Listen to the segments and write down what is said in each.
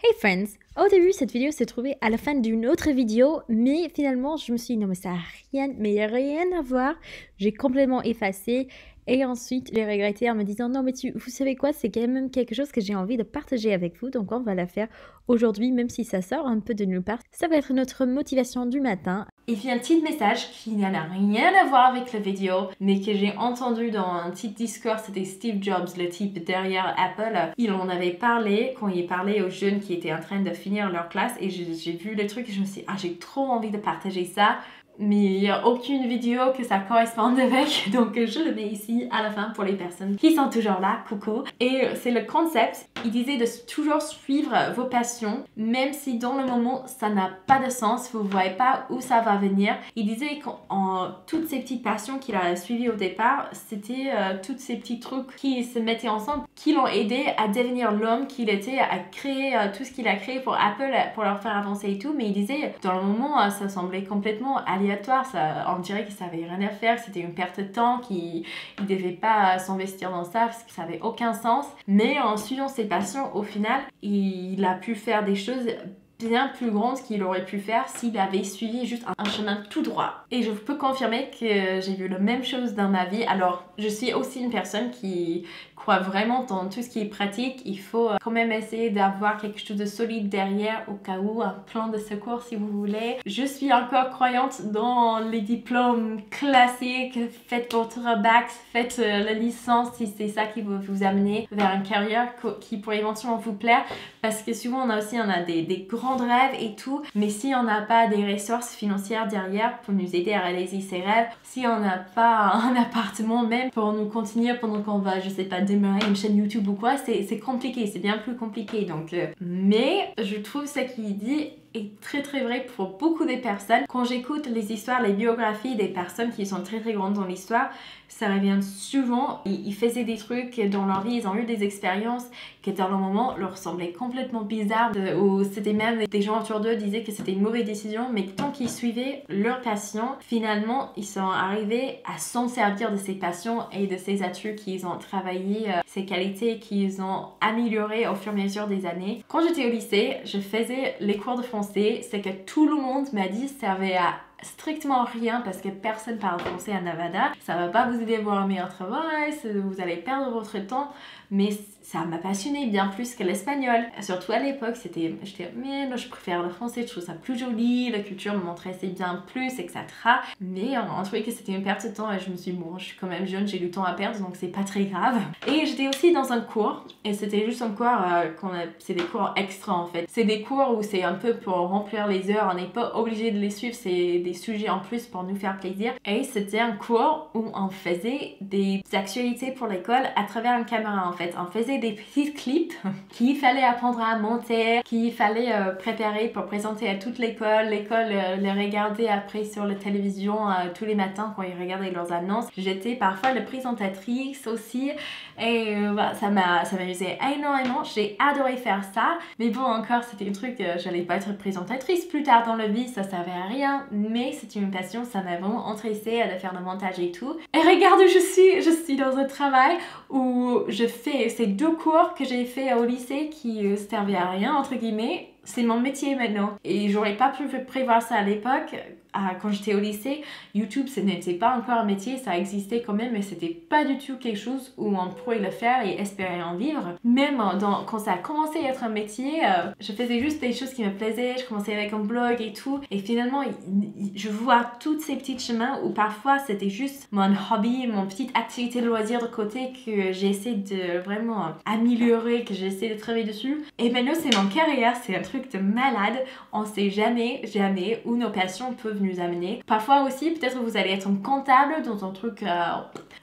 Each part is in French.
Hey friends! Au début, cette vidéo s'est trouvée à la fin d'une autre vidéo, mais finalement, je me suis dit non, mais ça n'a rien à voir. J'ai complètement effacé et ensuite, j'ai regretté en me disant non, mais vous savez quoi, c'est quand même quelque chose que j'ai envie de partager avec vous, donc on va la faire aujourd'hui, même si ça sort un peu de nulle part. Ça va être notre motivation du matin. Et puis un petit message qui n'a rien à voir avec la vidéo, mais que j'ai entendu dans un petit discours, c'était Steve Jobs, le type derrière Apple. Il en avait parlé quand il parlait aux jeunes qui étaient en train de finir leur classe et j'ai vu le truc et je me suis dit, j'ai trop envie de partager ça. Mais il n'y a aucune vidéo que ça corresponde avec, donc je le mets ici à la fin pour les personnes qui sont toujours là, coucou. Et c'est le concept, il disait de toujours suivre vos passions, même si dans le moment ça n'a pas de sens, vous ne voyez pas où ça va venir. Il disait qu'en toutes ces petites passions qu'il a suivies au départ, c'était tous ces petits trucs qui se mettaient ensemble, qui l'ont aidé à devenir l'homme qu'il était, à créer tout ce qu'il a créé pour Apple, pour leur faire avancer et tout. Mais il disait, dans le moment, ça semblait complètement aléatoire. On dirait qu'il savait rien à faire, que c'était une perte de temps, qu'il ne devait pas s'investir dans ça parce que ça n'avait aucun sens. Mais en suivant ses passions, au final, il a pu faire des choses bien plus grandes qu'il aurait pu faire s'il avait suivi juste un chemin tout droit. Et je peux confirmer que j'ai vu la même chose dans ma vie. Alors, je suis aussi une personne qui croit vraiment dans tout ce qui est pratique. Il faut quand même essayer d'avoir quelque chose de solide derrière au cas où, un plan de secours si vous voulez. Je suis encore croyante dans les diplômes classiques. Faites votre bac, faites la licence si c'est ça qui va vous amener vers une carrière qui pourrait éventuellement vous plaire. Parce que souvent on a des grands rêves et tout, mais si on n'a pas des ressources financières derrière pour nous aider à réaliser ses rêves, si on n'a pas un appartement même pour nous continuer pendant qu'on va, je sais pas, démarrer une chaîne YouTube ou quoi, c'est compliqué, c'est bien plus compliqué. Donc, mais je trouve ce qu'il dit est très très vrai pour beaucoup de personnes. Quand j'écoute les histoires, les biographies des personnes qui sont très très grandes dans l'histoire, ça revient souvent. Ils faisaient des trucs dans leur vie, ils ont eu des expériences qui dans le moment leur semblaient complètement bizarres, ou c'était même des gens autour d'eux disaient que c'était une mauvaise décision, mais tant qu'ils suivaient leur passion, finalement ils sont arrivés à s'en servir de ces passions et de ces atouts qu'ils ont travaillé, ces qualités qu'ils ont améliorées au fur et à mesure des années. Quand j'étais au lycée, je faisais les cours de français, c'est que tout le monde m'a dit servait à strictement rien parce que personne parle français à Nevada. Ça va pas vous aider à avoir un meilleur travail, vous allez perdre votre temps, mais ça m'a passionné bien plus que l'espagnol. Surtout à l'époque, j'étais mais non, je préfère le français, je trouve ça plus joli, la culture me m'intéressait bien plus, etc. Mais on trouvait que c'était une perte de temps et je me suis dit bon, je suis quand même jeune, j'ai du temps à perdre donc c'est pas très grave. Et j'étais aussi dans un cours et c'était juste un cours c'est des cours extra en fait. C'est des cours où c'est un peu pour remplir les heures, on n'est pas obligé de les suivre, c'est des sujets en plus pour nous faire plaisir. Et c'était un cours où on faisait des actualités pour l'école à travers une caméra en fait. On faisait des petits clips qu'il fallait apprendre à monter, qu'il fallait préparer pour présenter à toute l'école. L'école les regardait après sur la télévision tous les matins quand ils regardaient leurs annonces. J'étais parfois la présentatrice aussi et ça m'amusait énormément. J'ai adoré faire ça. Mais bon, encore c'était un truc, j'allais pas être présentatrice plus tard dans la vie, ça servait à rien. Mais c'était une passion, ça m'a vraiment intéressée de faire le montage et tout. Et regarde où je suis dans un travail où je fais ces deux cours que j'ai fait au lycée qui servaient à rien entre guillemets. C'est mon métier maintenant. Et j'aurais pas pu prévoir ça à l'époque. Quand j'étais au lycée, YouTube ce n'était pas encore un métier, ça existait quand même, mais c'était pas du tout quelque chose où on pourrait le faire et espérer en vivre. Même quand ça a commencé à être un métier, je faisais juste des choses qui me plaisaient, je commençais avec un blog et tout, et finalement je vois tous ces petits chemins où parfois c'était juste mon hobby, mon petite activité de loisir de côté que j'essaie de vraiment améliorer, que j'essaie de travailler dessus. Et maintenant c'est mon carrière, c'est un truc de malade, on sait jamais où nos passions peuvent nous amener. Parfois aussi, peut-être vous allez être un comptable dans un truc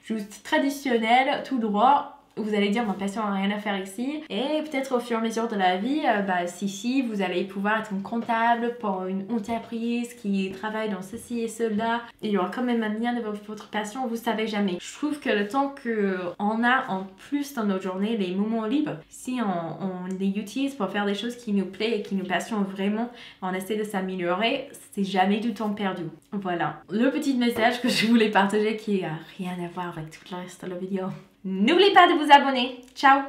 juste traditionnel, tout droit. Vous allez dire ma passion n'a rien à faire ici, et peut-être au fur et à mesure de la vie, si vous allez pouvoir être un comptable pour une entreprise qui travaille dans ceci et cela, il y aura quand même un lien de votre passion, vous savez jamais. Je trouve que le temps qu'on a en plus dans nos journées, les moments libres, si on les utilise pour faire des choses qui nous plaisent et qui nous passionnent vraiment, on essaie de s'améliorer, c'est jamais du temps perdu. Voilà, le petit message que je voulais partager qui a rien à voir avec tout le reste de la vidéo. N'oubliez pas de vous abonner. Ciao!